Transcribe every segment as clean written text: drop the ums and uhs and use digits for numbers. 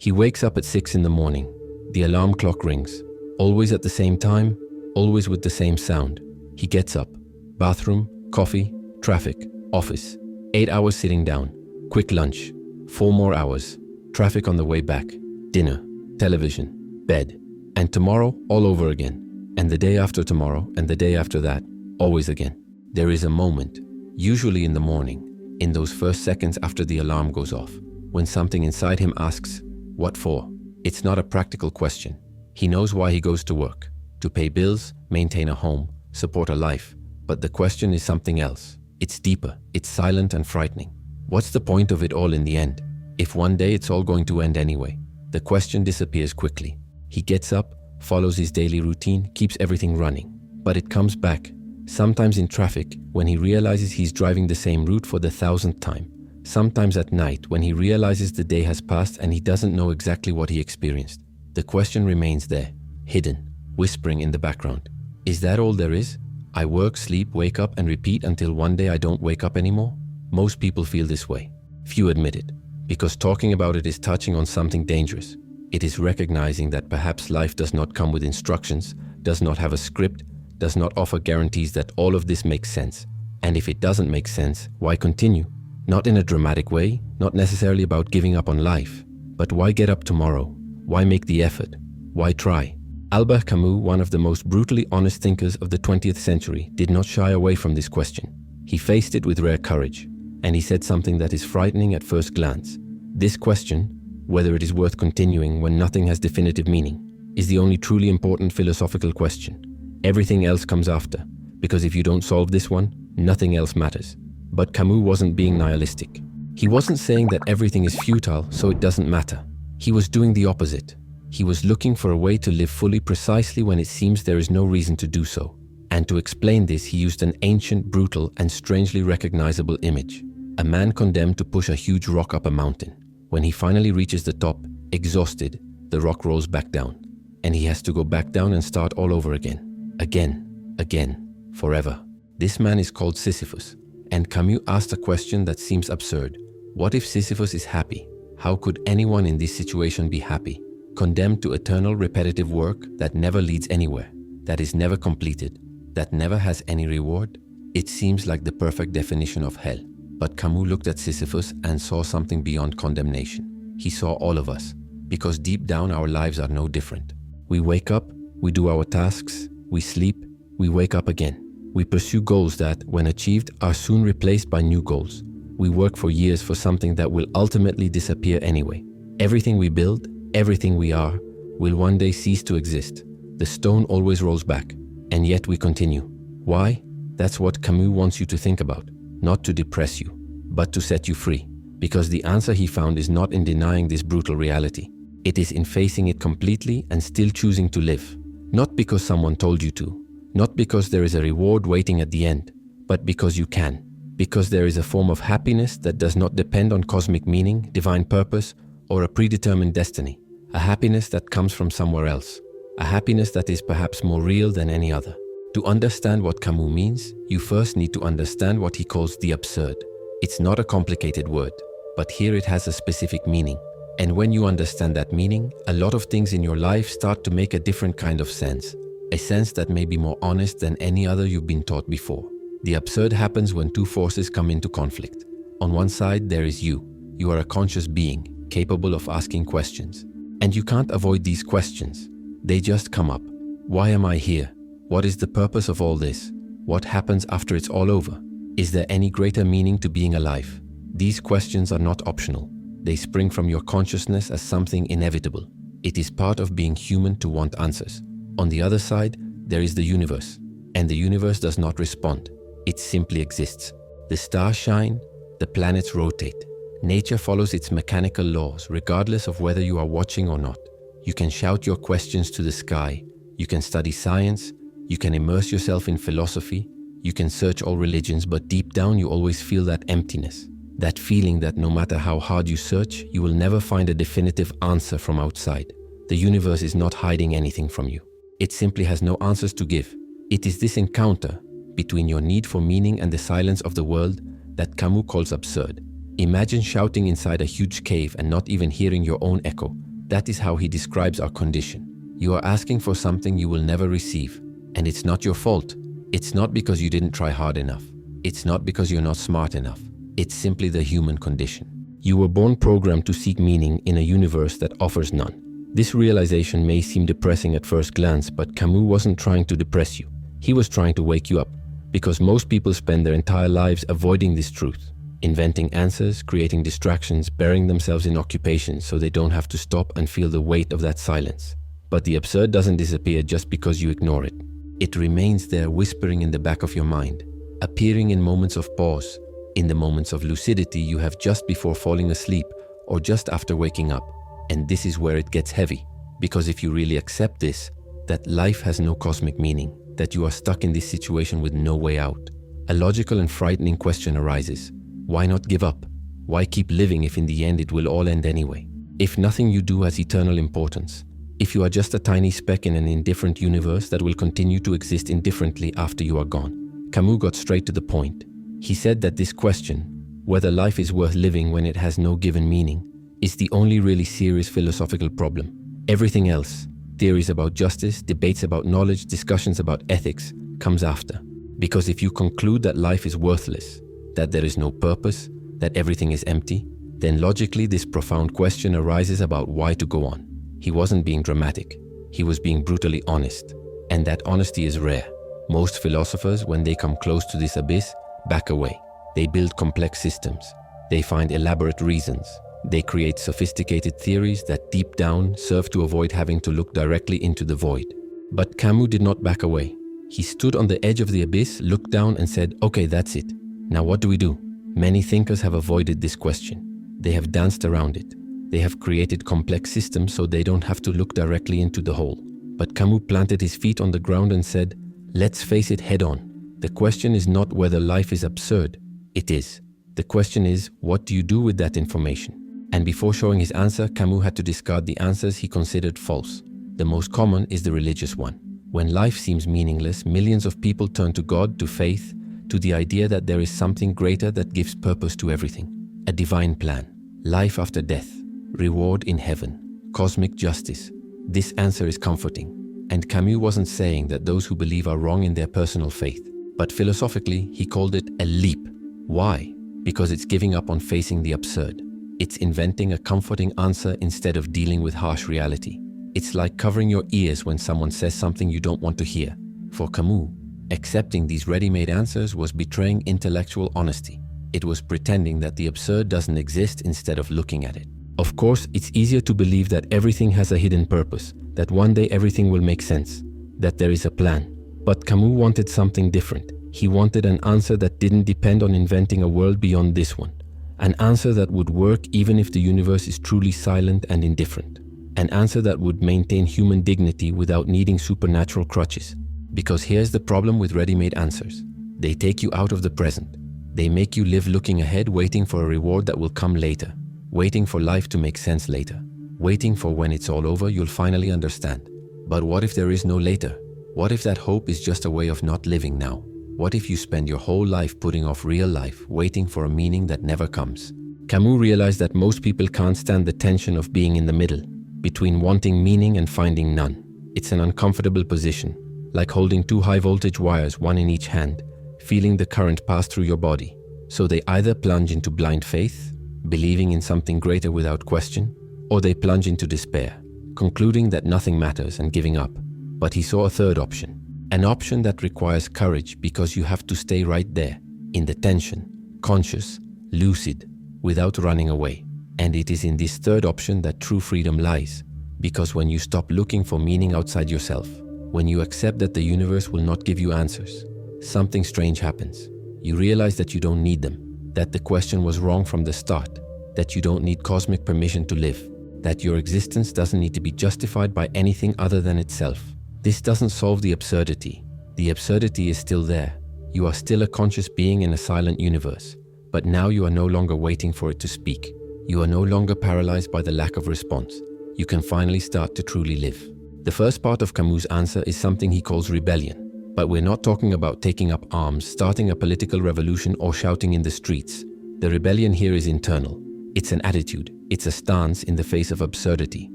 He wakes up at 6 in the morning. The alarm clock rings. Always at the same time, always with the same sound. He gets up. Bathroom, coffee, traffic, office. 8 hours sitting down. Quick lunch. 4 more hours. Traffic on the way back. Dinner, television, bed. And tomorrow, all over again. And the day after tomorrow, and the day after that, always again. There is a moment, usually in the morning, in those first seconds after the alarm goes off, when something inside him asks, what for? It's not a practical question. He knows why he goes to work, to pay bills, maintain a home, support a life. But the question is something else. It's deeper, it's silent and frightening. What's the point of it all in the end? If one day it's all going to end anyway, the question disappears quickly. He gets up, follows his daily routine, keeps everything running. But it comes back, sometimes in traffic, when he realizes he's driving the same route for the 1000th time. Sometimes at night, when he realizes the day has passed and he doesn't know exactly what he experienced. The question remains there, hidden, whispering in the background. Is that all there is? I work, sleep, wake up and repeat until one day I don't wake up anymore? Most people feel this way. Few admit it, because talking about it is touching on something dangerous. It is recognizing that perhaps life does not come with instructions, does not have a script, does not offer guarantees that all of this makes sense. And if it doesn't make sense, why continue? Not in a dramatic way, not necessarily about giving up on life, but why get up tomorrow? Why make the effort? Why try? Albert Camus, one of the most brutally honest thinkers of the 20th century, did not shy away from this question. He faced it with rare courage, and he said something that is frightening at first glance. This question, whether it is worth continuing when nothing has definitive meaning, is the only truly important philosophical question. Everything else comes after, because if you don't solve this one, nothing else matters. But Camus wasn't being nihilistic. He wasn't saying that everything is futile, so it doesn't matter. He was doing the opposite. He was looking for a way to live fully precisely when it seems there is no reason to do so. And to explain this, he used an ancient, brutal, and strangely recognizable image. A man condemned to push a huge rock up a mountain. When he finally reaches the top, exhausted, the rock rolls back down. And he has to go back down and start all over again. Again, forever. This man is called Sisyphus. And Camus asked a question that seems absurd. What if Sisyphus is happy? How could anyone in this situation be happy? Condemned to eternal repetitive work that never leads anywhere, that is never completed, that never has any reward? It seems like the perfect definition of hell. But Camus looked at Sisyphus and saw something beyond condemnation. He saw all of us, because deep down our lives are no different. We wake up, we do our tasks, we sleep, we wake up again. We pursue goals that, when achieved, are soon replaced by new goals. We work for years for something that will ultimately disappear anyway. Everything we build, everything we are, will one day cease to exist. The stone always rolls back, and yet we continue. Why? That's what Camus wants you to think about. Not to depress you, but to set you free. Because the answer he found is not in denying this brutal reality. It is in facing it completely and still choosing to live. Not because someone told you to. Not because there is a reward waiting at the end, but because you can. Because there is a form of happiness that does not depend on cosmic meaning, divine purpose, or a predetermined destiny. A happiness that comes from somewhere else. A happiness that is perhaps more real than any other. To understand what Camus means, you first need to understand what he calls the absurd. It's not a complicated word, but here it has a specific meaning. And when you understand that meaning, a lot of things in your life start to make a different kind of sense. A sense that may be more honest than any other you've been taught before. The absurd happens when two forces come into conflict. On one side, there is you. You are a conscious being, capable of asking questions. And you can't avoid these questions. They just come up. Why am I here? What is the purpose of all this? What happens after it's all over? Is there any greater meaning to being alive? These questions are not optional. They spring from your consciousness as something inevitable. It is part of being human to want answers. On the other side, there is the universe. And the universe does not respond. It simply exists. The stars shine, the planets rotate. Nature follows its mechanical laws, regardless of whether you are watching or not. You can shout your questions to the sky. You can study science. You can immerse yourself in philosophy. You can search all religions, but deep down you always feel that emptiness. That feeling that no matter how hard you search, you will never find a definitive answer from outside. The universe is not hiding anything from you. It simply has no answers to give. It is this encounter between your need for meaning and the silence of the world that Camus calls absurd. Imagine shouting inside a huge cave and not even hearing your own echo, That is how he describes our condition. You are asking for something you will never receive, and it's not your fault. It's not because you didn't try hard enough. It's not because you're not smart enough. It's simply the human condition. You were born programmed to seek meaning in a universe that offers none. This realization may seem depressing at first glance, but Camus wasn't trying to depress you. He was trying to wake you up, because most people spend their entire lives avoiding this truth, inventing answers, creating distractions, burying themselves in occupations so they don't have to stop and feel the weight of that silence. But the absurd doesn't disappear just because you ignore it. It remains there whispering in the back of your mind, appearing in moments of pause, in the moments of lucidity you have just before falling asleep or just after waking up. And this is where it gets heavy, because if you really accept this, that life has no cosmic meaning, that you are stuck in this situation with no way out, a logical and frightening question arises. Why not give up? Why keep living if in the end it will all end anyway? If nothing you do has eternal importance, if you are just a tiny speck in an indifferent universe that will continue to exist indifferently after you are gone. Camus got straight to the point. He said that this question, whether life is worth living when it has no given meaning, is the only really serious philosophical problem. Everything else, theories about justice, debates about knowledge, discussions about ethics, comes after. Because if you conclude that life is worthless, that there is no purpose, that everything is empty, then logically this profound question arises about why to go on. He wasn't being dramatic. He was being brutally honest. And that honesty is rare. Most philosophers, when they come close to this abyss, back away. They build complex systems. They find elaborate reasons. They create sophisticated theories that deep down serve to avoid having to look directly into the void. But Camus did not back away. He stood on the edge of the abyss, looked down and said, okay, that's it. Now what do we do? Many thinkers have avoided this question. They have danced around it. They have created complex systems so they don't have to look directly into the hole. But Camus planted his feet on the ground and said, let's face it head on. The question is not whether life is absurd. It is. The question is, what do you do with that information? And before showing his answer, Camus had to discard the answers he considered false. The most common is the religious one. When life seems meaningless, millions of people turn to God, to faith, to the idea that there is something greater that gives purpose to everything. A divine plan, life after death, reward in heaven, cosmic justice. This answer is comforting. And Camus wasn't saying that those who believe are wrong in their personal faith. But philosophically, he called it a leap. Why? Because it's giving up on facing the absurd. It's inventing a comforting answer instead of dealing with harsh reality. It's like covering your ears when someone says something you don't want to hear. For Camus, accepting these ready-made answers was betraying intellectual honesty. It was pretending that the absurd doesn't exist instead of looking at it. Of course, it's easier to believe that everything has a hidden purpose, that one day everything will make sense, that there is a plan. But Camus wanted something different. He wanted an answer that didn't depend on inventing a world beyond this one. An answer that would work even if the universe is truly silent and indifferent. An answer that would maintain human dignity without needing supernatural crutches. Because here's the problem with ready-made answers. They take you out of the present. They make you live looking ahead, waiting for a reward that will come later. Waiting for life to make sense later. Waiting for when it's all over, you'll finally understand. But what if there is no later? What if that hope is just a way of not living now? What if you spend your whole life putting off real life, waiting for a meaning that never comes? Camus realized that most people can't stand the tension of being in the middle, between wanting meaning and finding none. It's an uncomfortable position, like holding two high-voltage wires, one in each hand, feeling the current pass through your body. So they either plunge into blind faith, believing in something greater without question, or they plunge into despair, concluding that nothing matters and giving up. But he saw a third option. An option that requires courage because you have to stay right there, in the tension, conscious, lucid, without running away. And it is in this third option that true freedom lies, because when you stop looking for meaning outside yourself, when you accept that the universe will not give you answers, something strange happens. You realize that you don't need them, that the question was wrong from the start, that you don't need cosmic permission to live, that your existence doesn't need to be justified by anything other than itself. This doesn't solve the absurdity. The absurdity is still there. You are still a conscious being in a silent universe, but now you are no longer waiting for it to speak. You are no longer paralyzed by the lack of response. You can finally start to truly live. The first part of Camus' answer is something he calls rebellion. But we're not talking about taking up arms, starting a political revolution, or shouting in the streets. The rebellion here is internal. It's an attitude. It's a stance in the face of absurdity.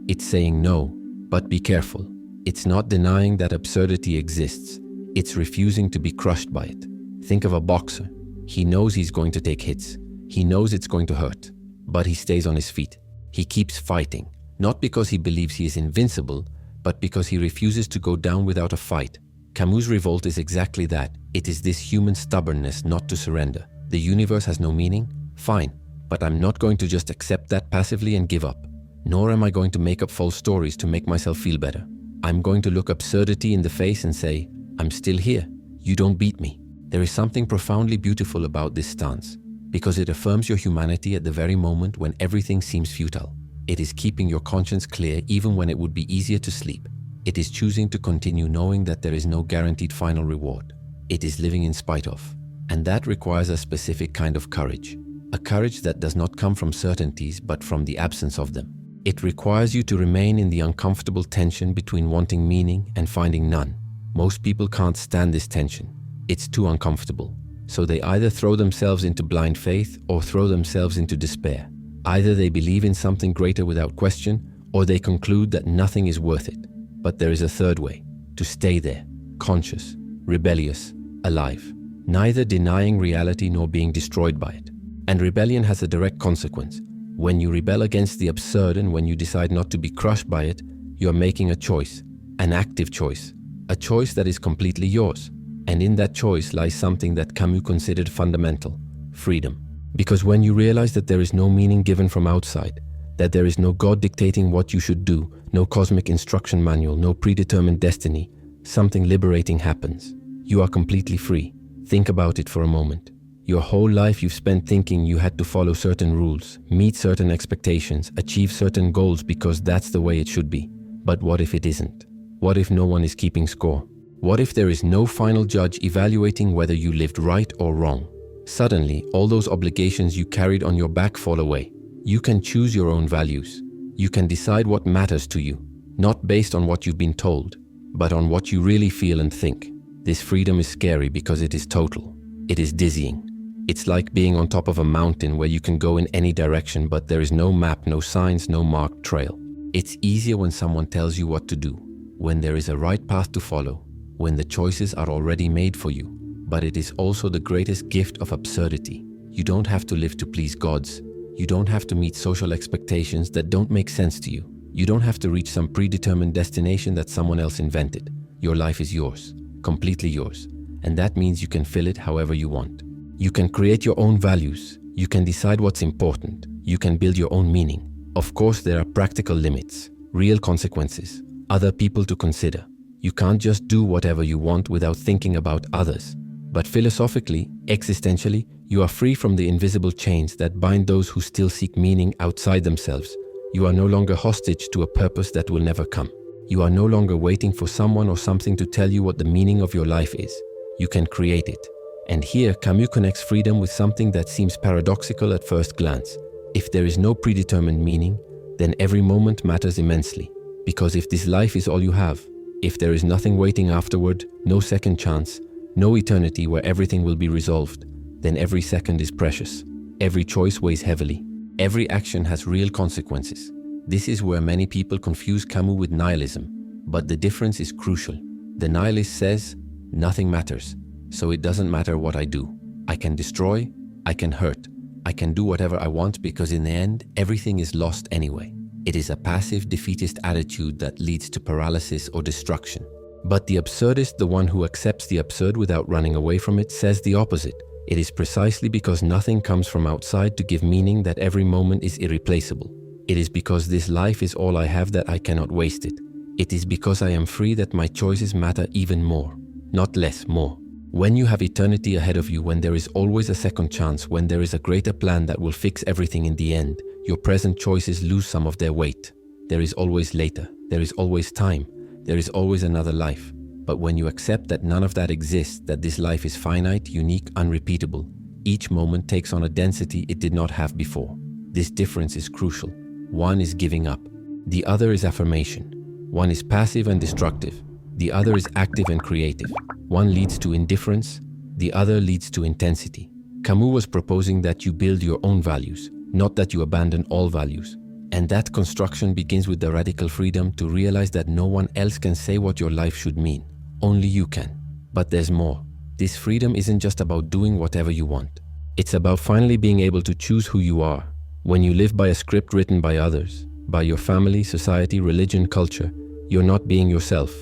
It's saying no, but be careful. It's not denying that absurdity exists. It's refusing to be crushed by it. Think of a boxer. He knows he's going to take hits. He knows it's going to hurt, but he stays on his feet. He keeps fighting, not because he believes he is invincible, but because he refuses to go down without a fight. Camus' revolt is exactly that. It is this human stubbornness not to surrender. The universe has no meaning? Fine, but I'm not going to just accept that passively and give up. Nor am I going to make up false stories to make myself feel better. I'm going to look absurdity in the face and say, I'm still here. You don't beat me. There is something profoundly beautiful about this stance, because it affirms your humanity at the very moment when everything seems futile. It is keeping your conscience clear even when it would be easier to sleep. It is choosing to continue knowing that there is no guaranteed final reward. It is living in spite of. And that requires a specific kind of courage. A courage that does not come from certainties but from the absence of them. It requires you to remain in the uncomfortable tension between wanting meaning and finding none. Most people can't stand this tension. It's too uncomfortable. So they either throw themselves into blind faith or throw themselves into despair. Either they believe in something greater without question, or they conclude that nothing is worth it. But there is a third way, to stay there, conscious, rebellious, alive, neither denying reality nor being destroyed by it. And rebellion has a direct consequence. When you rebel against the absurd and when you decide not to be crushed by it, you are making a choice, an active choice, a choice that is completely yours. And in that choice lies something that Camus considered fundamental, freedom. Because when you realize that there is no meaning given from outside, that there is no God dictating what you should do, no cosmic instruction manual, no predetermined destiny, something liberating happens. You are completely free. Think about it for a moment. Your whole life you've spent thinking you had to follow certain rules, meet certain expectations, achieve certain goals because that's the way it should be. But what if it isn't? What if no one is keeping score? What if there is no final judge evaluating whether you lived right or wrong? Suddenly, all those obligations you carried on your back fall away. You can choose your own values. You can decide what matters to you, not based on what you've been told, but on what you really feel and think. This freedom is scary because it is total. It is dizzying. It's like being on top of a mountain where you can go in any direction, but there is no map, no signs, no marked trail. It's easier when someone tells you what to do, when there is a right path to follow, when the choices are already made for you. But it is also the greatest gift of absurdity. You don't have to live to please gods. You don't have to meet social expectations that don't make sense to you. You don't have to reach some predetermined destination that someone else invented. Your life is yours, completely yours. And that means you can fill it however you want. You can create your own values. You can decide what's important. You can build your own meaning. Of course, there are practical limits, real consequences, other people to consider. You can't just do whatever you want without thinking about others. But philosophically, existentially, you are free from the invisible chains that bind those who still seek meaning outside themselves. You are no longer hostage to a purpose that will never come. You are no longer waiting for someone or something to tell you what the meaning of your life is. You can create it. And here, Camus connects freedom with something that seems paradoxical at first glance. If there is no predetermined meaning, then every moment matters immensely. Because if this life is all you have, if there is nothing waiting afterward, no second chance, no eternity where everything will be resolved, then every second is precious. Every choice weighs heavily. Every action has real consequences. This is where many people confuse Camus with nihilism, but the difference is crucial. The nihilist says, nothing matters, so it doesn't matter what I do. I can destroy, I can hurt, I can do whatever I want because in the end, everything is lost anyway. It is a passive, defeatist attitude that leads to paralysis or destruction. But the absurdist, the one who accepts the absurd without running away from it, says the opposite. It is precisely because nothing comes from outside to give meaning that every moment is irreplaceable. It is because this life is all I have that I cannot waste it. It is because I am free that my choices matter even more, not less, more. When you have eternity ahead of you, when there is always a second chance, when there is a greater plan that will fix everything in the end, your present choices lose some of their weight. There is always later, there is always time, there is always another life. But when you accept that none of that exists, that this life is finite, unique, unrepeatable, each moment takes on a density it did not have before. This difference is crucial. One is giving up. The other is affirmation. One is passive and destructive. The other is active and creative. One leads to indifference. The other leads to intensity. Camus was proposing that you build your own values, not that you abandon all values. And that construction begins with the radical freedom to realize that no one else can say what your life should mean. Only you can. But there's more. This freedom isn't just about doing whatever you want. It's about finally being able to choose who you are. When you live by a script written by others, by your family, society, religion, culture, you're not being yourself.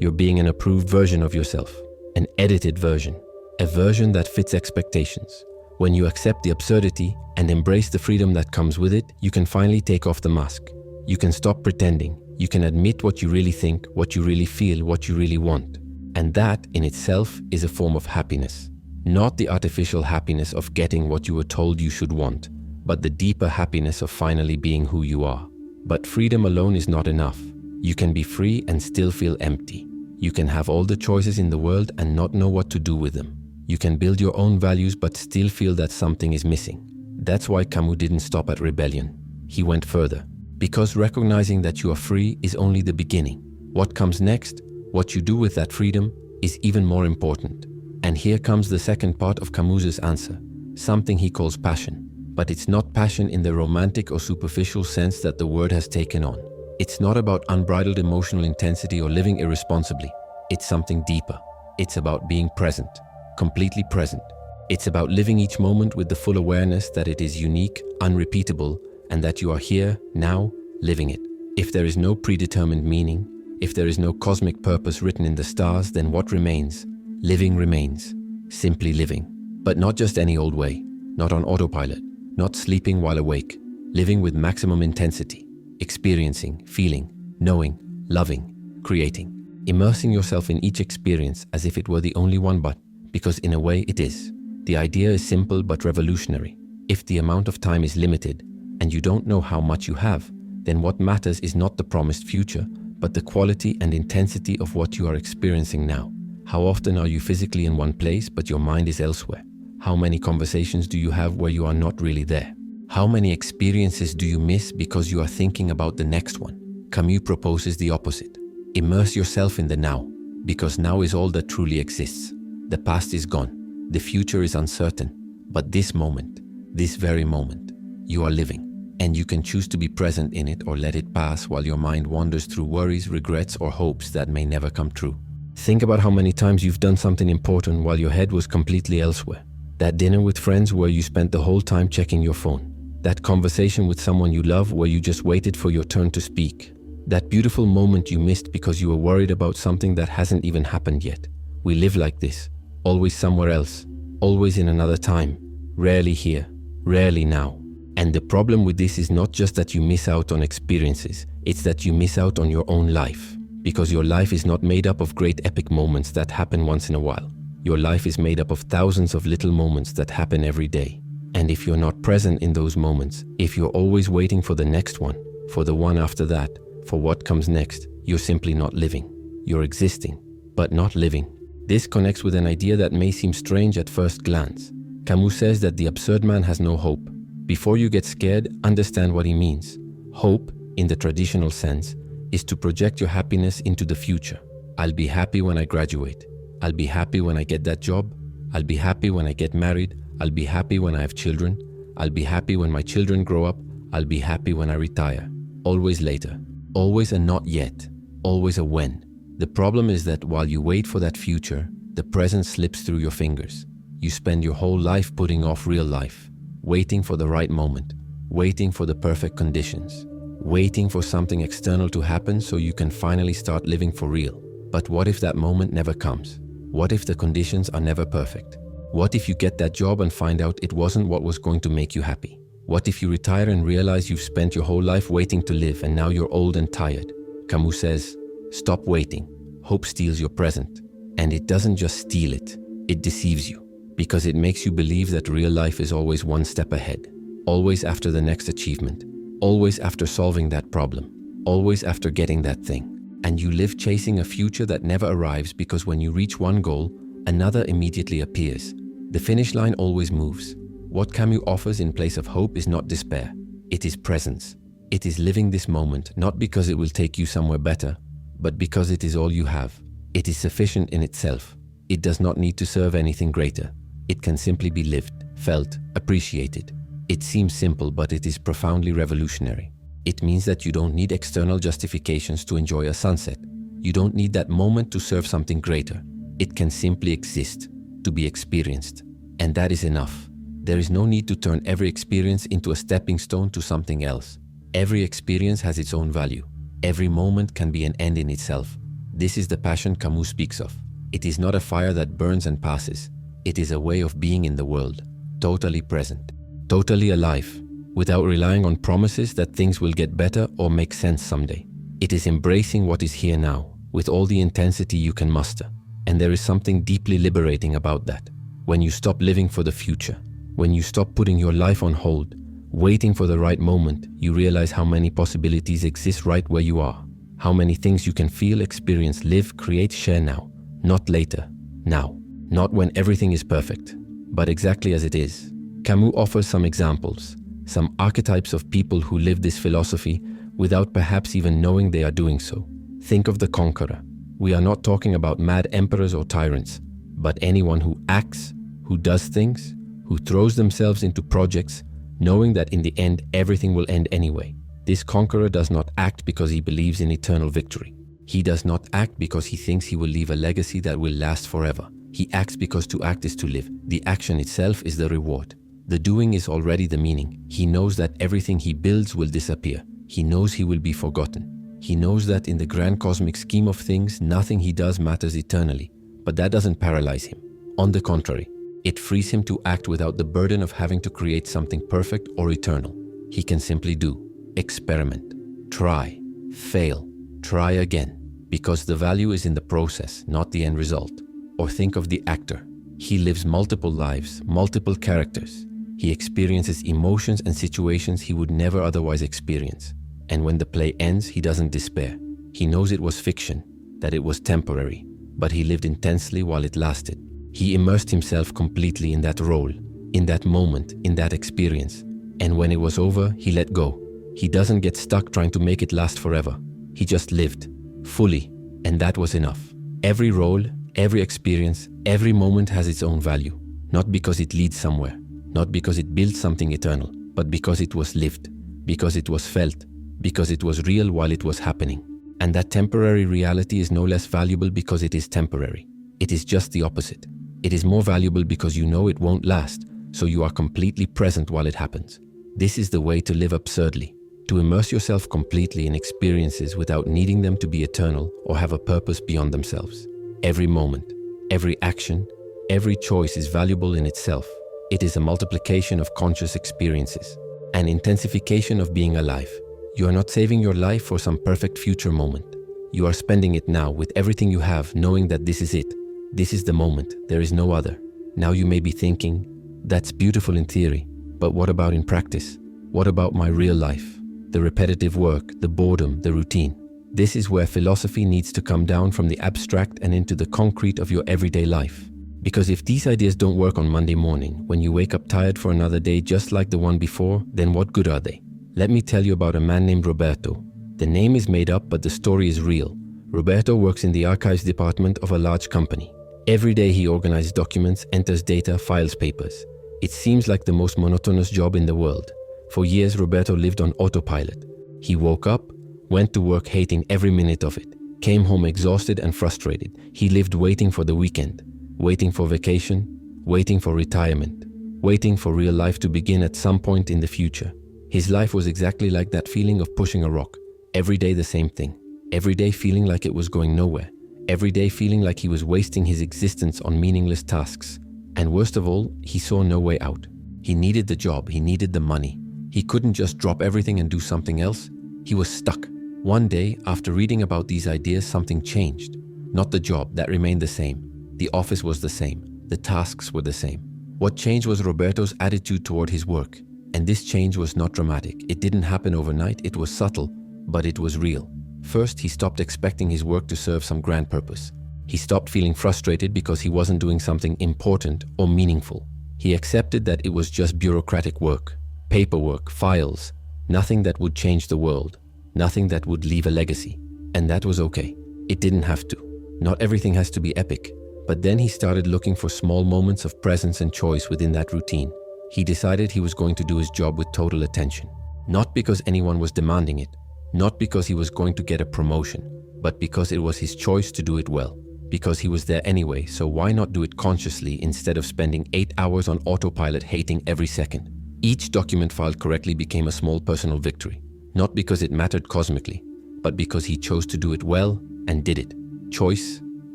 You're being an approved version of yourself. An edited version. A version that fits expectations. When you accept the absurdity and embrace the freedom that comes with it, you can finally take off the mask. You can stop pretending. You can admit what you really think, what you really feel, what you really want. And that, in itself, is a form of happiness. Not the artificial happiness of getting what you were told you should want, but the deeper happiness of finally being who you are. But freedom alone is not enough. You can be free and still feel empty. You can have all the choices in the world and not know what to do with them. You can build your own values but still feel that something is missing. That's why Camus didn't stop at rebellion. He went further. Because recognizing that you are free is only the beginning. What comes next, what you do with that freedom, is even more important. And here comes the second part of Camus's answer, something he calls passion. But it's not passion in the romantic or superficial sense that the word has taken on. It's not about unbridled emotional intensity or living irresponsibly. It's something deeper. It's about being present, completely present. It's about living each moment with the full awareness that it is unique, unrepeatable, and that you are here, now, living it. If there is no predetermined meaning, if there is no cosmic purpose written in the stars, then what remains? Living remains. Simply living. But not just any old way. Not on autopilot. Not sleeping while awake. Living with maximum intensity. Experiencing, feeling, knowing, loving, creating. Immersing yourself in each experience as if it were the only one, but because in a way it is. The idea is simple but revolutionary. If the amount of time is limited and you don't know how much you have, then what matters is not the promised future, but the quality and intensity of what you are experiencing now. How often are you physically in one place but your mind is elsewhere? How many conversations do you have where you are not really there? How many experiences do you miss because you are thinking about the next one? Camus proposes the opposite. Immerse yourself in the now, because now is all that truly exists. The past is gone. The future is uncertain. But this moment, this very moment, you are living. And you can choose to be present in it or let it pass while your mind wanders through worries, regrets, or hopes that may never come true. Think about how many times you've done something important while your head was completely elsewhere. That dinner with friends where you spent the whole time checking your phone. That conversation with someone you love where you just waited for your turn to speak. That beautiful moment you missed because you were worried about something that hasn't even happened yet. We live like this, always somewhere else, always in another time, rarely here, rarely now. And the problem with this is not just that you miss out on experiences, it's that you miss out on your own life. Because your life is not made up of great epic moments that happen once in a while. Your life is made up of thousands of little moments that happen every day. And if you're not present in those moments, if you're always waiting for the next one, for the one after that, for what comes next, you're simply not living. You're existing, but not living. This connects with an idea that may seem strange at first glance. Camus says that the absurd man has no hope. Before you get scared, understand what he means. Hope, in the traditional sense, is to project your happiness into the future. I'll be happy when I graduate. I'll be happy when I get that job. I'll be happy when I get married. I'll be happy when I have children. I'll be happy when my children grow up. I'll be happy when I retire. Always later. Always a not yet. Always a when. The problem is that while you wait for that future, the present slips through your fingers. You spend your whole life putting off real life, waiting for the right moment, waiting for the perfect conditions, waiting for something external to happen so you can finally start living for real. But what if that moment never comes? What if the conditions are never perfect? What if you get that job and find out it wasn't what was going to make you happy? What if you retire and realize you've spent your whole life waiting to live and now you're old and tired? Camus says, stop waiting. Hope steals your present. And it doesn't just steal it, it deceives you. Because it makes you believe that real life is always one step ahead. Always after the next achievement. Always after solving that problem. Always after getting that thing. And you live chasing a future that never arrives because when you reach one goal, another immediately appears. The finish line always moves. What Camus offers in place of hope is not despair. It is presence. It is living this moment, not because it will take you somewhere better, but because it is all you have. It is sufficient in itself. It does not need to serve anything greater. It can simply be lived, felt, appreciated. It seems simple, but it is profoundly revolutionary. It means that you don't need external justifications to enjoy a sunset. You don't need that moment to serve something greater. It can simply exist, to be experienced. And that is enough. There is no need to turn every experience into a stepping stone to something else. Every experience has its own value. Every moment can be an end in itself. This is the passion Camus speaks of. It is not a fire that burns and passes. It is a way of being in the world, totally present, totally alive, without relying on promises that things will get better or make sense someday. It is embracing what is here now, with all the intensity you can muster. And there is something deeply liberating about that. When you stop living for the future, when you stop putting your life on hold, waiting for the right moment, you realize how many possibilities exist right where you are. How many things you can feel, experience, live, create, share now. Not later, now. Not when everything is perfect, but exactly as it is. Camus offers some examples, some archetypes of people who live this philosophy without perhaps even knowing they are doing so. Think of the conqueror. We are not talking about mad emperors or tyrants, but anyone who acts, who does things, who throws themselves into projects, knowing that in the end everything will end anyway. This conqueror does not act because he believes in eternal victory. He does not act because he thinks he will leave a legacy that will last forever. He acts because to act is to live. The action itself is the reward. The doing is already the meaning. He knows that everything he builds will disappear. He knows he will be forgotten. He knows that in the grand cosmic scheme of things, nothing he does matters eternally. But that doesn't paralyze him. On the contrary, it frees him to act without the burden of having to create something perfect or eternal. He can simply do, experiment, try, fail, try again, because the value is in the process, not the end result. Or think of the actor. He lives multiple lives, multiple characters. He experiences emotions and situations he would never otherwise experience. And when the play ends, he doesn't despair. He knows it was fiction, that it was temporary, but he lived intensely while it lasted. He immersed himself completely in that role, in that moment, in that experience. And when it was over, he let go. He doesn't get stuck trying to make it last forever. He just lived, fully, and that was enough. Every role, every experience, every moment has its own value. Not because it leads somewhere, not because it builds something eternal, but because it was lived, because it was felt, because it was real while it was happening. And that temporary reality is no less valuable because it is temporary. It is just the opposite. It is more valuable because you know it won't last, so you are completely present while it happens. This is the way to live absurdly, to immerse yourself completely in experiences without needing them to be eternal or have a purpose beyond themselves. Every moment, every action, every choice is valuable in itself. It is a multiplication of conscious experiences, an intensification of being alive. You are not saving your life for some perfect future moment. You are spending it now with everything you have, knowing that this is it. This is the moment, there is no other. Now you may be thinking, that's beautiful in theory, but what about in practice? What about my real life? The repetitive work, the boredom, the routine. This is where philosophy needs to come down from the abstract and into the concrete of your everyday life. Because if these ideas don't work on Monday morning, when you wake up tired for another day just like the one before, then what good are they? Let me tell you about a man named Roberto. The name is made up, but the story is real. Roberto works in the archives department of a large company. Every day he organizes documents, enters data, files papers. It seems like the most monotonous job in the world. For years, Roberto lived on autopilot. He woke up, went to work hating every minute of it, came home exhausted and frustrated. He lived waiting for the weekend, waiting for vacation, waiting for retirement, waiting for real life to begin at some point in the future. His life was exactly like that feeling of pushing a rock. Every day the same thing. Every day feeling like it was going nowhere. Every day feeling like he was wasting his existence on meaningless tasks. And worst of all, he saw no way out. He needed the job, he needed the money. He couldn't just drop everything and do something else. He was stuck. One day, after reading about these ideas, something changed. Not the job, that remained the same. The office was the same. The tasks were the same. What changed was Roberto's attitude toward his work. And this change was not dramatic. It didn't happen overnight. It was subtle, but it was real. First, he stopped expecting his work to serve some grand purpose. He stopped feeling frustrated because he wasn't doing something important or meaningful. He accepted that it was just bureaucratic work, paperwork, files, nothing that would change the world, nothing that would leave a legacy. And that was okay. It didn't have to. Not everything has to be epic. But then he started looking for small moments of presence and choice within that routine. He decided he was going to do his job with total attention. Not because anyone was demanding it, not because he was going to get a promotion, but because it was his choice to do it well. Because he was there anyway, so why not do it consciously instead of spending 8 hours on autopilot hating every second? Each document filed correctly became a small personal victory, not because it mattered cosmically, but because he chose to do it well and did it. Choice,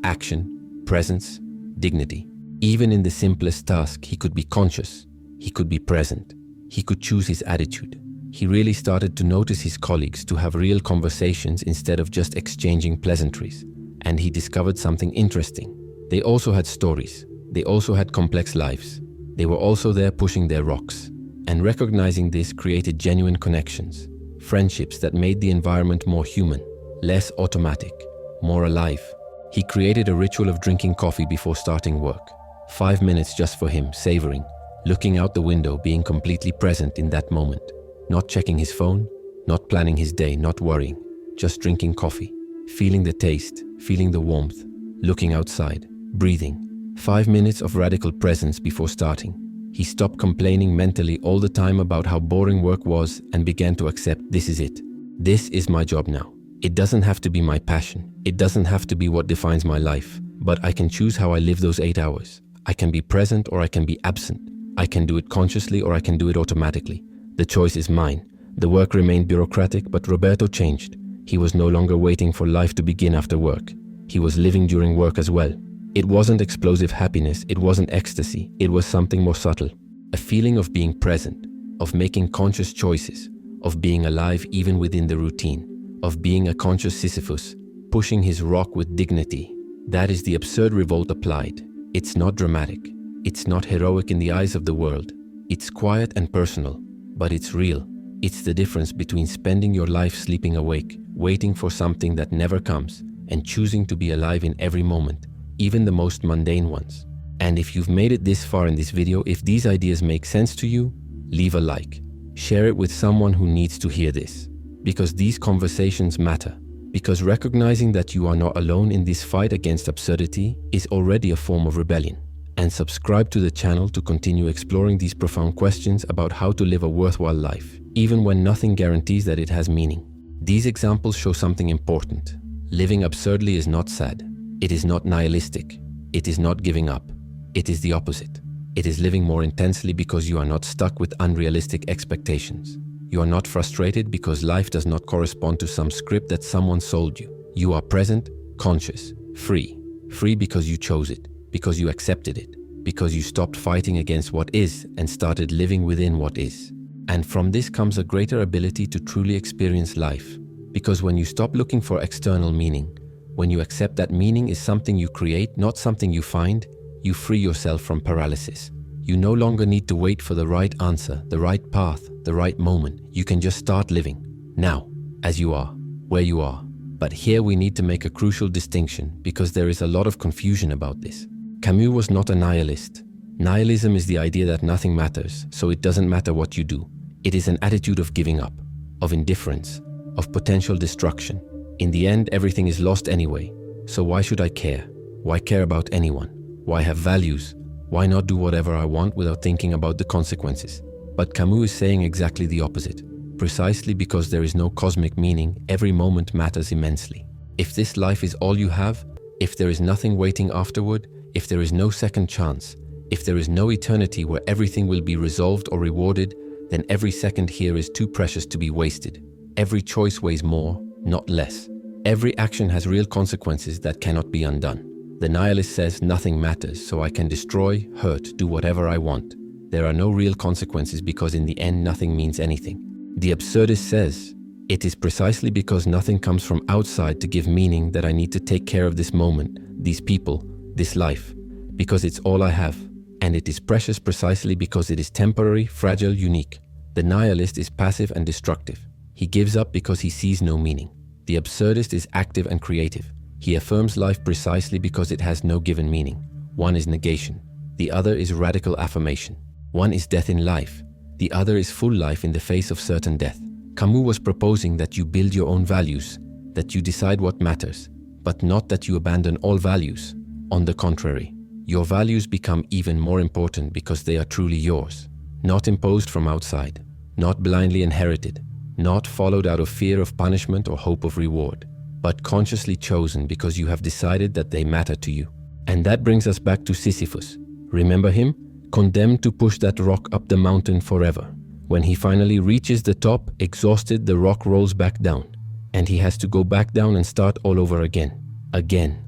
action, presence, dignity. Even in the simplest task, he could be conscious, he could be present, he could choose his attitude. He really started to notice his colleagues, to have real conversations instead of just exchanging pleasantries. And he discovered something interesting. They also had stories. They also had complex lives. They were also there pushing their rocks. And recognizing this created genuine connections, friendships that made the environment more human, less automatic, more alive. He created a ritual of drinking coffee before starting work. 5 minutes just for him, savoring, looking out the window, being completely present in that moment. Not checking his phone, not planning his day, not worrying, just drinking coffee, feeling the taste, feeling the warmth, looking outside, breathing. 5 minutes of radical presence before starting. He stopped complaining mentally all the time about how boring work was and began to accept, this is it. This is my job now. It doesn't have to be my passion. It doesn't have to be what defines my life, but I can choose how I live those 8 hours. I can be present or I can be absent. I can do it consciously or I can do it automatically. The choice is mine. The work remained bureaucratic, but Roberto changed. He was no longer waiting for life to begin after work. He was living during work as well. It wasn't explosive happiness, it wasn't ecstasy, it was something more subtle. A feeling of being present, of making conscious choices, of being alive even within the routine, of being a conscious Sisyphus, pushing his rock with dignity. That is the absurd revolt applied. It's not dramatic. It's not heroic in the eyes of the world. It's quiet and personal, but it's real. It's the difference between spending your life sleeping awake, waiting for something that never comes, and choosing to be alive in every moment, even the most mundane ones. And if you've made it this far in this video, if these ideas make sense to you, leave a like. Share it with someone who needs to hear this. Because these conversations matter. Because recognizing that you are not alone in this fight against absurdity is already a form of rebellion. And subscribe to the channel to continue exploring these profound questions about how to live a worthwhile life, even when nothing guarantees that it has meaning. These examples show something important. Living absurdly is not sad. It is not nihilistic. It is not giving up. It is the opposite. It is living more intensely because you are not stuck with unrealistic expectations. You are not frustrated because life does not correspond to some script that someone sold you. You are present, conscious, free. Free because you chose it, because you accepted it, because you stopped fighting against what is and started living within what is. And from this comes a greater ability to truly experience life. Because when you stop looking for external meaning, when you accept that meaning is something you create, not something you find, you free yourself from paralysis. You no longer need to wait for the right answer, the right path, the right moment. You can just start living, now, as you are, where you are. But here we need to make a crucial distinction, because there is a lot of confusion about this. Camus was not a nihilist. Nihilism is the idea that nothing matters, so it doesn't matter what you do. It is an attitude of giving up, of indifference, of potential destruction. In the end, everything is lost anyway, so why should I care? Why care about anyone? Why have values? Why not do whatever I want without thinking about the consequences? But Camus is saying exactly the opposite. Precisely because there is no cosmic meaning, every moment matters immensely. If this life is all you have, if there is nothing waiting afterward, if there is no second chance, if there is no eternity where everything will be resolved or rewarded, then every second here is too precious to be wasted. Every choice weighs more, not less. Every action has real consequences that cannot be undone. The nihilist says nothing matters, so I can destroy, hurt, do whatever I want. There are no real consequences because in the end nothing means anything. The absurdist says, it is precisely because nothing comes from outside to give meaning that I need to take care of this moment, these people, this life, because it's all I have. And it is precious precisely because it is temporary, fragile, unique. The nihilist is passive and destructive. He gives up because he sees no meaning. The absurdist is active and creative. He affirms life precisely because it has no given meaning. One is negation. The other is radical affirmation. One is death in life. The other is full life in the face of certain death. Camus was proposing that you build your own values, that you decide what matters, but not that you abandon all values. On the contrary, your values become even more important because they are truly yours, not imposed from outside, not blindly inherited, not followed out of fear of punishment or hope of reward, but consciously chosen because you have decided that they matter to you. And that brings us back to Sisyphus. Remember him? Condemned to push that rock up the mountain forever. When he finally reaches the top, exhausted, the rock rolls back down, and he has to go back down and start all over again. Again,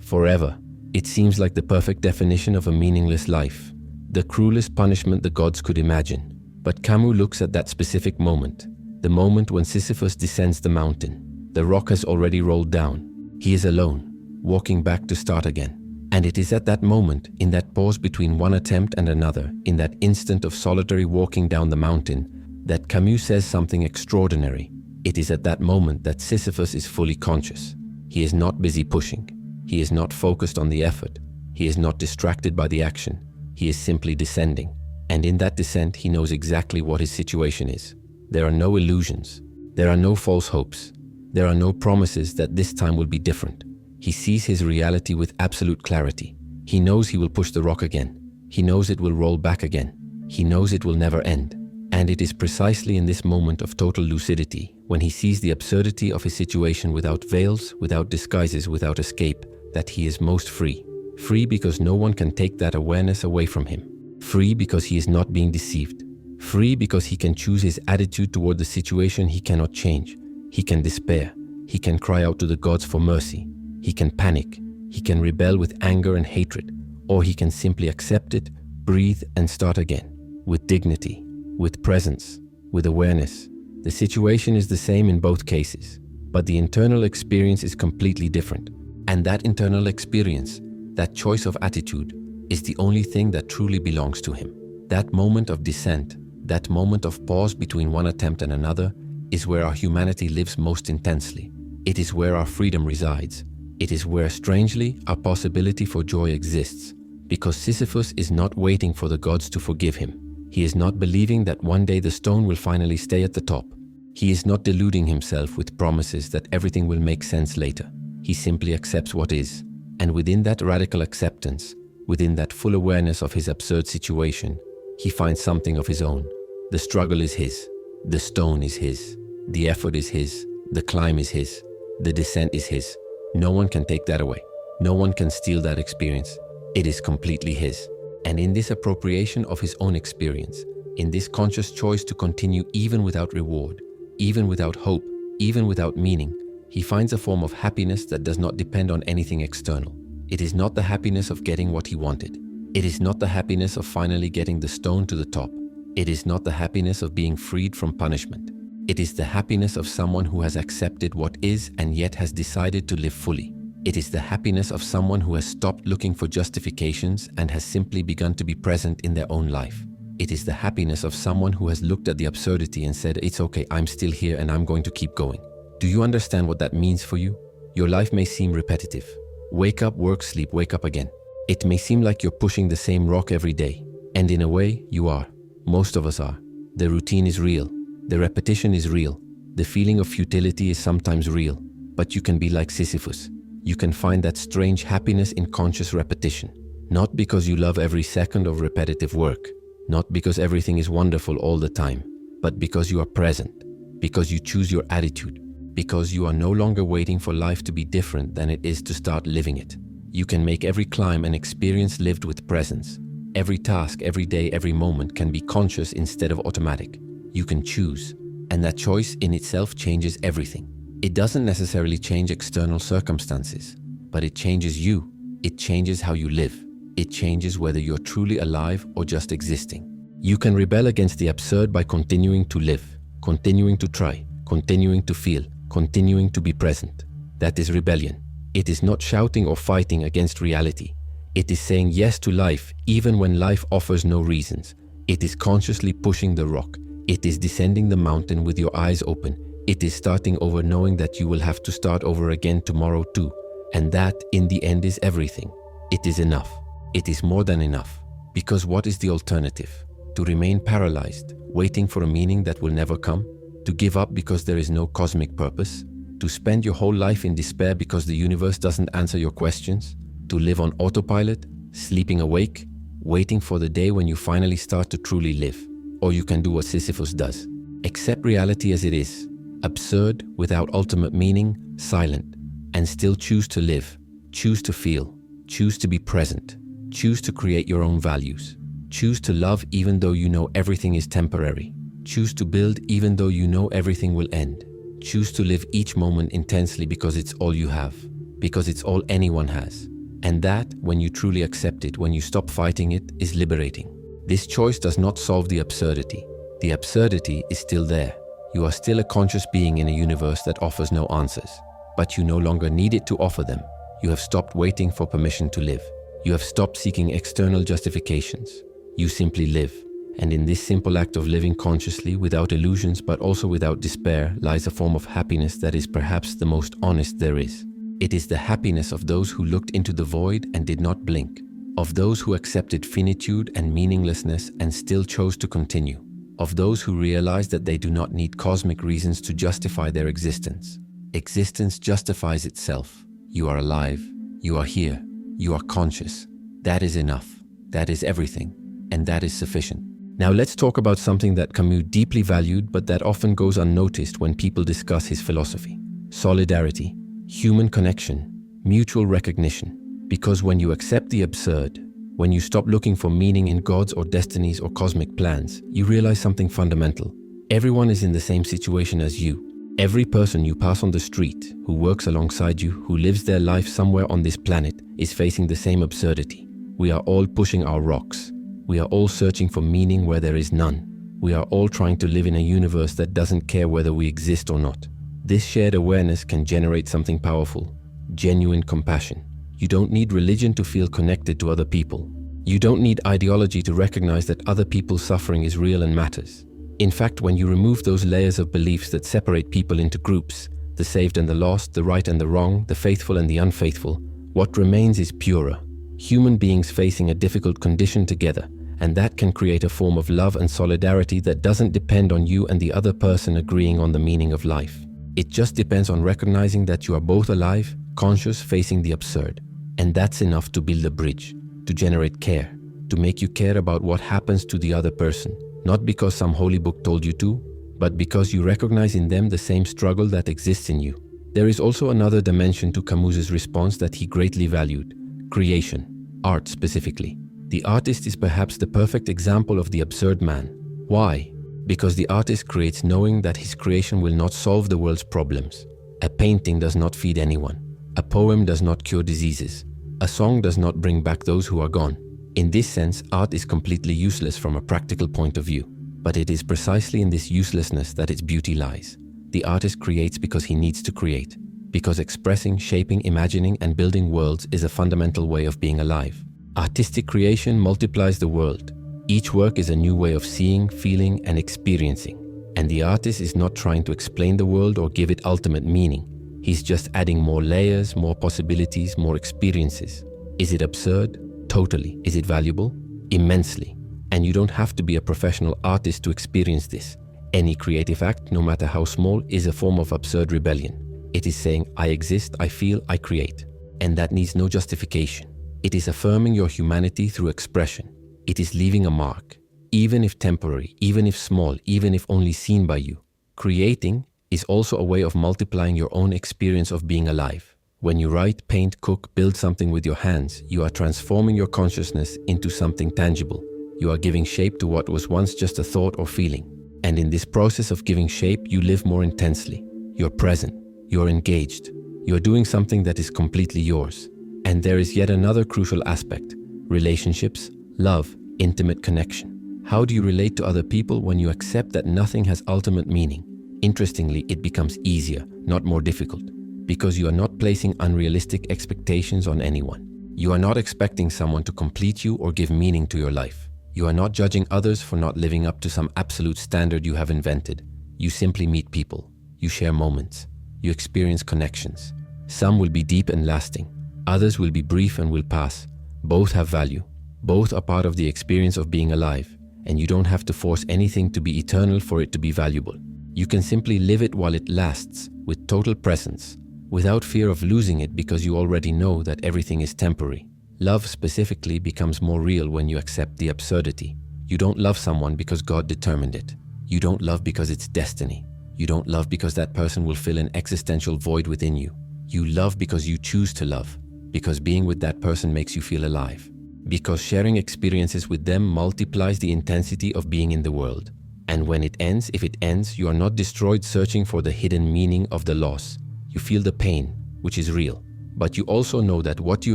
forever. It seems like the perfect definition of a meaningless life, the cruelest punishment the gods could imagine. But Camus looks at that specific moment, the moment when Sisyphus descends the mountain. The rock has already rolled down. He is alone, walking back to start again. And it is at that moment, in that pause between one attempt and another, in that instant of solitary walking down the mountain, that Camus says something extraordinary. It is at that moment that Sisyphus is fully conscious. He is not busy pushing. He is not focused on the effort. He is not distracted by the action. He is simply descending. And in that descent, he knows exactly what his situation is. There are no illusions. There are no false hopes. There are no promises that this time will be different. He sees his reality with absolute clarity. He knows he will push the rock again. He knows it will roll back again. He knows it will never end. And it is precisely in this moment of total lucidity, when he sees the absurdity of his situation without veils, without disguises, without escape, that he is most free. Free because no one can take that awareness away from him. Free because he is not being deceived. Free because he can choose his attitude toward the situation he cannot change. He can despair. He can cry out to the gods for mercy. He can panic. He can rebel with anger and hatred. Or he can simply accept it, breathe, and start again. With dignity, with presence, with awareness. The situation is the same in both cases, but the internal experience is completely different. And that internal experience, that choice of attitude, is the only thing that truly belongs to him. That moment of descent, that moment of pause between one attempt and another, is where our humanity lives most intensely. It is where our freedom resides. It is where, strangely, our possibility for joy exists. Because Sisyphus is not waiting for the gods to forgive him. He is not believing that one day the stone will finally stay at the top. He is not deluding himself with promises that everything will make sense later. He simply accepts what is. And within that radical acceptance, within that full awareness of his absurd situation, he finds something of his own. The struggle is his. The stone is his. The effort is his. The climb is his. The descent is his. No one can take that away. No one can steal that experience. It is completely his. And in this appropriation of his own experience, in this conscious choice to continue even without reward, even without hope, even without meaning, he finds a form of happiness that does not depend on anything external. It is not the happiness of getting what he wanted. It is not the happiness of finally getting the stone to the top. It is not the happiness of being freed from punishment. It is the happiness of someone who has accepted what is and yet has decided to live fully. It is the happiness of someone who has stopped looking for justifications and has simply begun to be present in their own life. It is the happiness of someone who has looked at the absurdity and said, it's okay, I'm still here and I'm going to keep going. Do you understand what that means for you? Your life may seem repetitive. Wake up, work, sleep, wake up again. It may seem like you're pushing the same rock every day. And in a way, you are. Most of us are. The routine is real. The repetition is real. The feeling of futility is sometimes real. But you can be like Sisyphus. You can find that strange happiness in conscious repetition. Not because you love every second of repetitive work. Not because everything is wonderful all the time. But because you are present. Because you choose your attitude. Because you are no longer waiting for life to be different than it is to start living it. You can make every climb an experience lived with presence. Every task, every day, every moment can be conscious instead of automatic. You can choose, and that choice in itself changes everything. It doesn't necessarily change external circumstances, but it changes you. It changes how you live. It changes whether you're truly alive or just existing. You can rebel against the absurd by continuing to live, continuing to try, continuing to feel, continuing to be present. That is rebellion. It is not shouting or fighting against reality. It is saying yes to life even when life offers no reasons. It is consciously pushing the rock. It is descending the mountain with your eyes open. It is starting over knowing that you will have to start over again tomorrow too. And that, in the end, is everything. It is enough. It is more than enough. Because what is the alternative? To remain paralyzed, waiting for a meaning that will never come? To give up because there is no cosmic purpose? To spend your whole life in despair because the universe doesn't answer your questions? To live on autopilot, sleeping awake, waiting for the day when you finally start to truly live? Or you can do what Sisyphus does. Accept reality as it is, absurd, without ultimate meaning, silent, and still choose to live, choose to feel, choose to be present, choose to create your own values, choose to love even though you know everything is temporary, choose to build even though you know everything will end, choose to live each moment intensely because it's all you have, because it's all anyone has. And that, when you truly accept it, when you stop fighting it, is liberating. This choice does not solve the absurdity. The absurdity is still there. You are still a conscious being in a universe that offers no answers. But you no longer need it to offer them. You have stopped waiting for permission to live. You have stopped seeking external justifications. You simply live. And in this simple act of living consciously, without illusions but also without despair, lies a form of happiness that is perhaps the most honest there is. It is the happiness of those who looked into the void and did not blink, of those who accepted finitude and meaninglessness and still chose to continue, of those who realized that they do not need cosmic reasons to justify their existence. Existence justifies itself. You are alive, you are here, you are conscious. That is enough, that is everything, and that is sufficient. Now let's talk about something that Camus deeply valued but that often goes unnoticed when people discuss his philosophy: solidarity. Human connection, mutual recognition. Because when you accept the absurd, when you stop looking for meaning in gods or destinies or cosmic plans, you realize something fundamental. Everyone is in the same situation as you. Every person you pass on the street, who works alongside you, who lives their life somewhere on this planet, is facing the same absurdity. We are all pushing our rocks. We are all searching for meaning where there is none. We are all trying to live in a universe that doesn't care whether we exist or not. This shared awareness can generate something powerful: genuine compassion. You don't need religion to feel connected to other people. You don't need ideology to recognize that other people's suffering is real and matters. In fact, when you remove those layers of beliefs that separate people into groups, the saved and the lost, the right and the wrong, the faithful and the unfaithful, what remains is purer. Human beings facing a difficult condition together, and that can create a form of love and solidarity that doesn't depend on you and the other person agreeing on the meaning of life. It just depends on recognizing that you are both alive, conscious, facing the absurd. And that's enough to build a bridge, to generate care, to make you care about what happens to the other person, not because some holy book told you to, but because you recognize in them the same struggle that exists in you. There is also another dimension to Camus's response that he greatly valued: creation, art specifically. The artist is perhaps the perfect example of the absurd man. Why? Because the artist creates knowing that his creation will not solve the world's problems. A painting does not feed anyone. A poem does not cure diseases. A song does not bring back those who are gone. In this sense, art is completely useless from a practical point of view. But it is precisely in this uselessness that its beauty lies. The artist creates because he needs to create, because expressing, shaping, imagining, and building worlds is a fundamental way of being alive. Artistic creation multiplies the world. Each work is a new way of seeing, feeling, and experiencing. And the artist is not trying to explain the world or give it ultimate meaning. He's just adding more layers, more possibilities, more experiences. Is it absurd? Totally. Is it valuable? Immensely. And you don't have to be a professional artist to experience this. Any creative act, no matter how small, is a form of absurd rebellion. It is saying, I exist, I feel, I create. And that needs no justification. It is affirming your humanity through expression. It is leaving a mark, even if temporary, even if small, even if only seen by you. Creating is also a way of multiplying your own experience of being alive. When you write, paint, cook, build something with your hands, you are transforming your consciousness into something tangible. You are giving shape to what was once just a thought or feeling. And in this process of giving shape, you live more intensely. You're present. You're engaged. You're doing something that is completely yours. And there is yet another crucial aspect: relationships, love, intimate connection. How do you relate to other people when you accept that nothing has ultimate meaning? Interestingly, it becomes easier, not more difficult, because you are not placing unrealistic expectations on anyone. You are not expecting someone to complete you or give meaning to your life. You are not judging others for not living up to some absolute standard you have invented. You simply meet people. You share moments. You experience connections. Some will be deep and lasting. Others will be brief and will pass. Both have value. Both are part of the experience of being alive, and you don't have to force anything to be eternal for it to be valuable. You can simply live it while it lasts, with total presence, without fear of losing it because you already know that everything is temporary. Love specifically becomes more real when you accept the absurdity. You don't love someone because God determined it. You don't love because it's destiny. You don't love because that person will fill an existential void within you. You love because you choose to love, because being with that person makes you feel alive, because sharing experiences with them multiplies the intensity of being in the world. And when it ends, if it ends, you are not destroyed searching for the hidden meaning of the loss. You feel the pain, which is real, but you also know that what you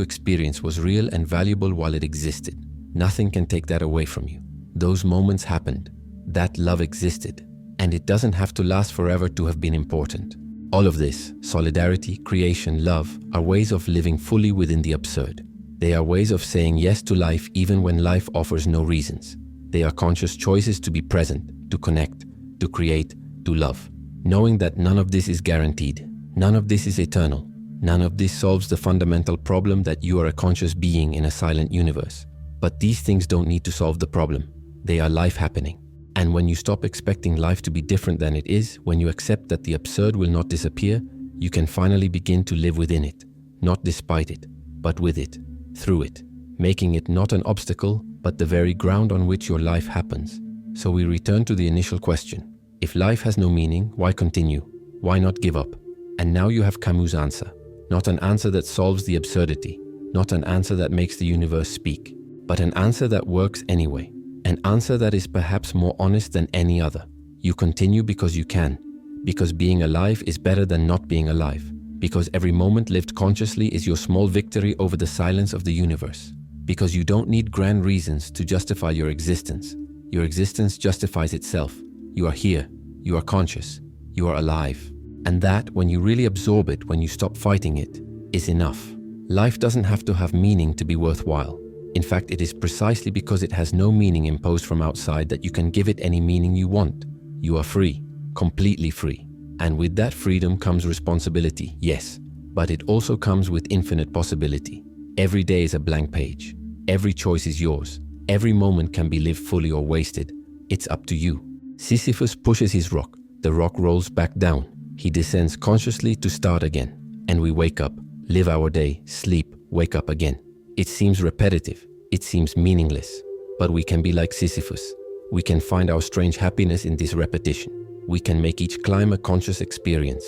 experienced was real and valuable while it existed. Nothing can take that away from you. Those moments happened. That love existed. And it doesn't have to last forever to have been important. All of this, solidarity, creation, love, are ways of living fully within the absurd. They are ways of saying yes to life even when life offers no reasons. They are conscious choices to be present, to connect, to create, to love. Knowing that none of this is guaranteed. None of this is eternal. None of this solves the fundamental problem that you are a conscious being in a silent universe. But these things don't need to solve the problem. They are life happening. And when you stop expecting life to be different than it is, when you accept that the absurd will not disappear, you can finally begin to live within it, not despite it, but with it, through it, making it not an obstacle, but the very ground on which your life happens. So we return to the initial question. If life has no meaning, why continue? Why not give up? And now you have Camus' answer. Not an answer that solves the absurdity, not an answer that makes the universe speak, but an answer that works anyway. An answer that is perhaps more honest than any other. You continue because you can, because being alive is better than not being alive, because every moment lived consciously is your small victory over the silence of the universe, because you don't need grand reasons to justify your existence. Your existence justifies itself. You are here, you are conscious, you are alive. And that, when you really absorb it, when you stop fighting it, is enough. Life doesn't have to have meaning to be worthwhile. In fact, it is precisely because it has no meaning imposed from outside that you can give it any meaning you want. You are free, completely free. And with that freedom comes responsibility, yes, but it also comes with infinite possibility. Every day is a blank page. Every choice is yours. Every moment can be lived fully or wasted. It's up to you. Sisyphus pushes his rock. The rock rolls back down. He descends consciously to start again. And we wake up, live our day, sleep, wake up again. It seems repetitive, it seems meaningless, but we can be like Sisyphus. We can find our strange happiness in this repetition. We can make each climb a conscious experience.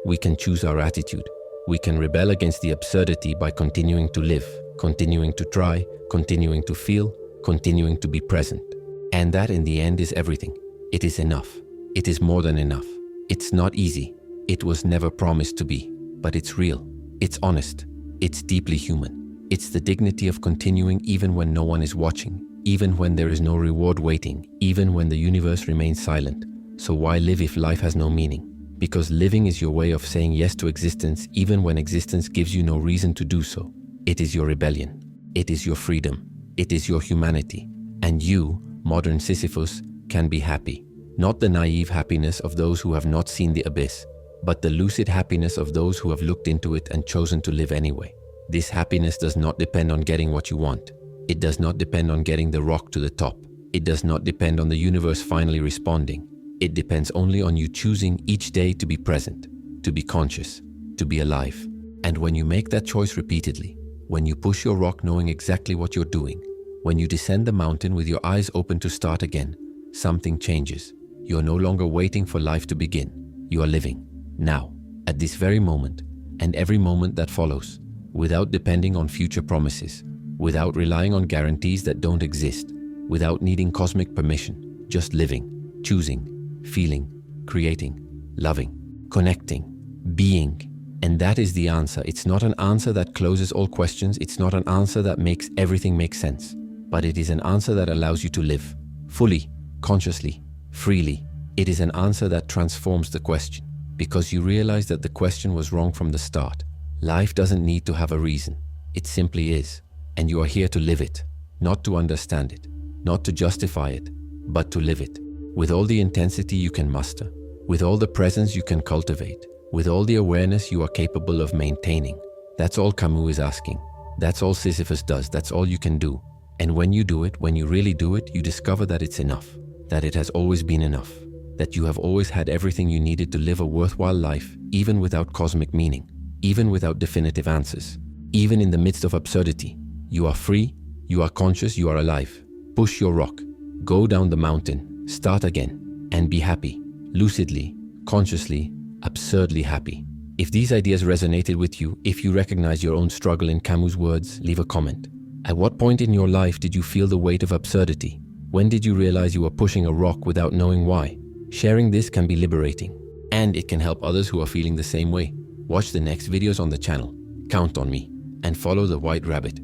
We can choose our attitude. We can rebel against the absurdity by continuing to live, continuing to try, continuing to feel, continuing to be present. And that in the end is everything. It is enough. It is more than enough. It's not easy. It was never promised to be, but it's real. It's honest. It's deeply human. It's the dignity of continuing even when no one is watching, even when there is no reward waiting, even when the universe remains silent. So why live if life has no meaning? Because living is your way of saying yes to existence even when existence gives you no reason to do so. It is your rebellion. It is your freedom. It is your humanity. And you, modern Sisyphus, can be happy. Not the naive happiness of those who have not seen the abyss, but the lucid happiness of those who have looked into it and chosen to live anyway. This happiness does not depend on getting what you want. It does not depend on getting the rock to the top. It does not depend on the universe finally responding. It depends only on you choosing each day to be present, to be conscious, to be alive. And when you make that choice repeatedly, when you push your rock knowing exactly what you're doing, when you descend the mountain with your eyes open to start again, something changes. You're no longer waiting for life to begin. You are living, now, at this very moment, and every moment that follows, without depending on future promises, without relying on guarantees that don't exist, without needing cosmic permission, just living, choosing, feeling, creating, loving, connecting, being. And that is the answer. It's not an answer that closes all questions. It's not an answer that makes everything make sense, but it is an answer that allows you to live fully, consciously, freely. It is an answer that transforms the question because you realize that the question was wrong from the start. Life doesn't need to have a reason. It simply is. And you are here to live it, not to understand it, not to justify it, but to live it. With all the intensity you can muster, with all the presence you can cultivate, with all the awareness you are capable of maintaining. That's all Camus is asking. That's all Sisyphus does. That's all you can do. And when you do it, when you really do it, you discover that it's enough, that it has always been enough, that you have always had everything you needed to live a worthwhile life, even without cosmic meaning. Even without definitive answers, even in the midst of absurdity. You are free, you are conscious, you are alive. Push your rock, go down the mountain, start again, and be happy. Lucidly, consciously, absurdly happy. If these ideas resonated with you, if you recognize your own struggle in Camus' words, leave a comment. At what point in your life did you feel the weight of absurdity? When did you realize you were pushing a rock without knowing why? Sharing this can be liberating, and it can help others who are feeling the same way. Watch the next videos on the channel, count on me, and follow the White Rabbit.